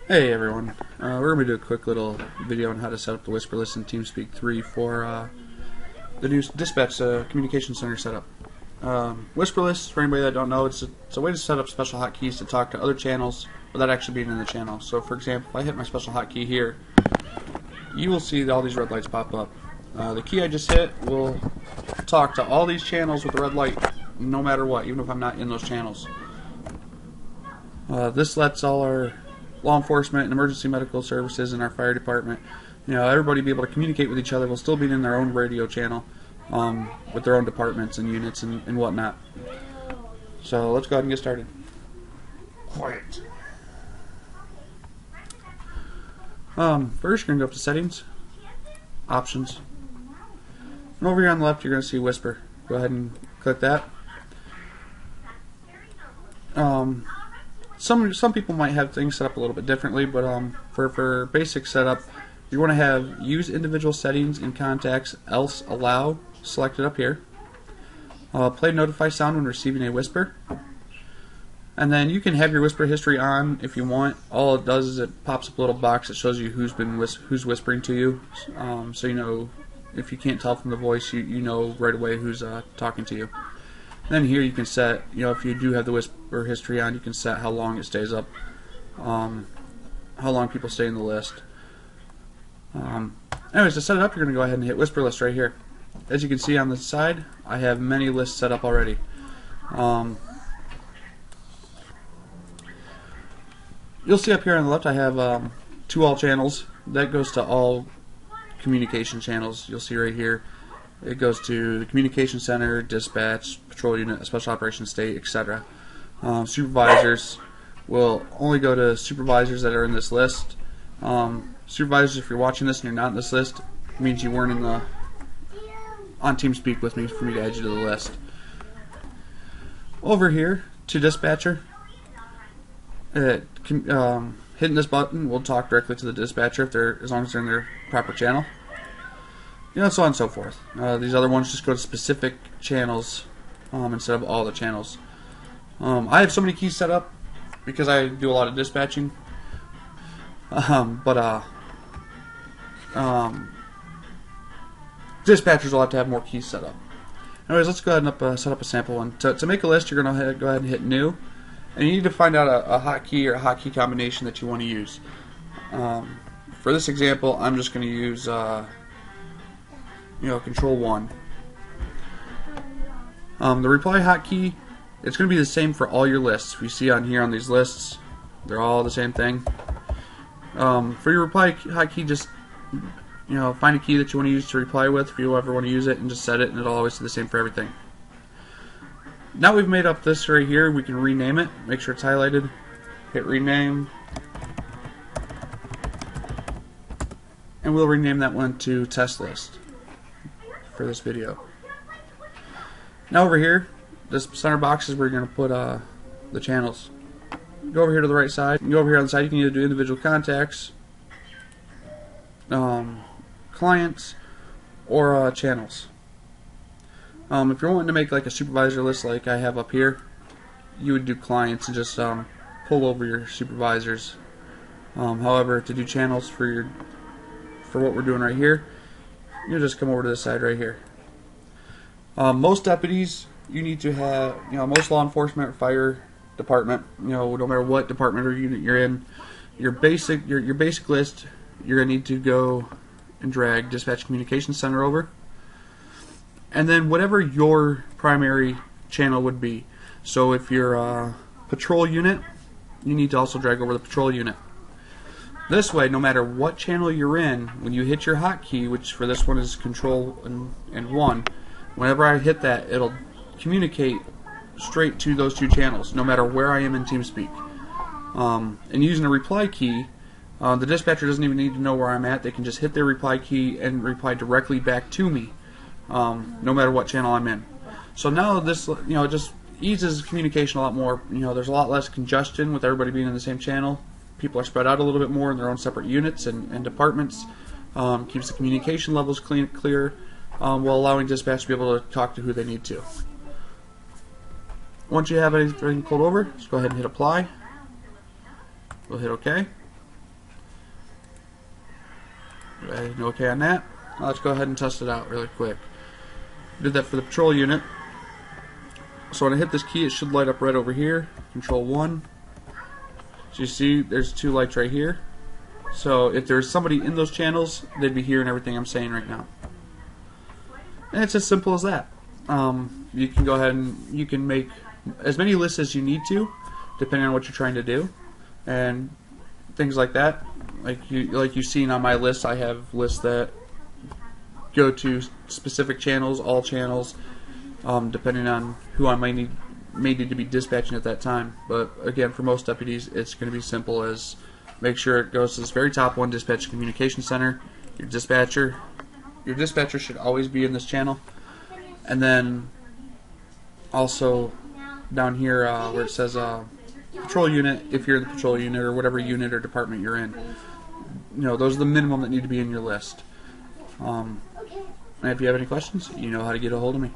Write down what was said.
Hey everyone, we're going to do a quick little video on how to set up the Whisper List in TeamSpeak 3 for the new dispatch communication center setup. Whisper List, for anybody that don't know, it's a way to set up special hotkeys to talk to other channels without actually being in the channel. So for example, if I hit my special hotkey here, you will see all these red lights pop up. The key I just hit will talk to all these channels with the red light, no matter what, even if I'm not in those channels. This lets all our law enforcement and emergency medical services and our fire department, everybody be able to communicate with each other while still being in their own radio channel with their own departments and units and whatnot. So let's go ahead and get started. Quiet. First, you're going to go up to Settings, Options, and over here on the left you're going to see Whisper. Go ahead and click that. Some people might have things set up a little bit differently, but for basic setup, you want to have Use Individual Settings in Contacts, Else Allow selected up here. Play Notify Sound when receiving a whisper. And then you can have your whisper history on if you want. All it does is it pops up a little box that shows you who's whispering to you. So you know, if you can't tell from the voice, you know right away who's talking to you. Then here you can set, if you do have the whisper history on, you can set how long it stays up, how long people stay in the list. Anyways, to set it up, you're going to go ahead and hit Whisper List right here. As you can see on the side, I have many lists set up already. You'll see up here on the left I have two all channels. That goes to all communication channels. You'll see right here. It goes to the communication center, dispatch, patrol unit, special operations state, etc. Supervisors will only go to supervisors that are in this list. Supervisors, if you're watching this and you're not in this list, it means you weren't on TeamSpeak with me for me to add you to the list. Over here to dispatcher, hitting this button will talk directly to the dispatcher as long as they're in their proper channel. So on and so forth. These other ones just go to specific channels instead of all the channels. I have so many keys set up because I do a lot of dispatching. Dispatchers will have to have more keys set up. Anyways, let's go ahead and set up a sample one. To make a list, you're going to go ahead and hit New. And you need to find out a hotkey or a hotkey combination that you want to use. For this example, I'm just going to use Control 1. The reply hotkey, it's going to be the same for all your lists. If you see on here on these lists, they're all the same thing. For your reply hotkey, just find a key that you want to use to reply with if you ever want to use it, and just set it, and it'll always do the same for everything. Now we've made up this right here, we can rename it. Make sure it's highlighted. Hit rename. And we'll rename that one to test list for this video. Now over here, this center box is where you're going to put the channels. Go over here to the right side. You go over here on the side, you can either do individual contacts, clients, or channels. If you're wanting to make like a supervisor list like I have up here, you would do clients and just pull over your supervisors. However, to do channels for what we're doing right here, you just come over to this side right here. Most deputies, you need to have, most law enforcement or fire department, no matter what department or unit you're in, your basic list, you're gonna need to go and drag Dispatch Communication Center over, and then whatever your primary channel would be. So if you're a patrol unit, you need to also drag over the patrol unit. This way, no matter what channel you're in, when you hit your hotkey, which for this one is Control and 1, whenever I hit that, it'll communicate straight to those two channels, no matter where I am in TeamSpeak. And using a reply key, the dispatcher doesn't even need to know where I'm at. They can just hit their reply key and reply directly back to me, no matter what channel I'm in. So now this, it just eases communication a lot more. There's a lot less congestion with everybody being in the same channel. People are spread out a little bit more in their own separate units and departments. Keeps the communication levels clear, while allowing dispatch to be able to talk to who they need to. Once you have everything pulled over, just go ahead and hit apply. We'll hit OK. Okay on that. Now let's go ahead and test it out really quick. Did that for the patrol unit. So when I hit this key, it should light up right over here. Control 1. So you see, there's 2 lights right here. So if there's somebody in those channels, they'd be hearing everything I'm saying right now. And it's as simple as that. You can go ahead and you can make as many lists as you need to, depending on what you're trying to do, and things like that. Like you've seen on my list, I have lists that go to specific channels, all channels, depending on who I may need to be dispatching at that time. But again, for most deputies, it's going to be simple as make sure it goes to this very top one, dispatch communication center. Your dispatcher should always be in this channel, and then also down here where it says patrol unit, if you're in the patrol unit or whatever unit or department you're in, those are the minimum that need to be in your list. And if you have any questions, you know how to get a hold of me.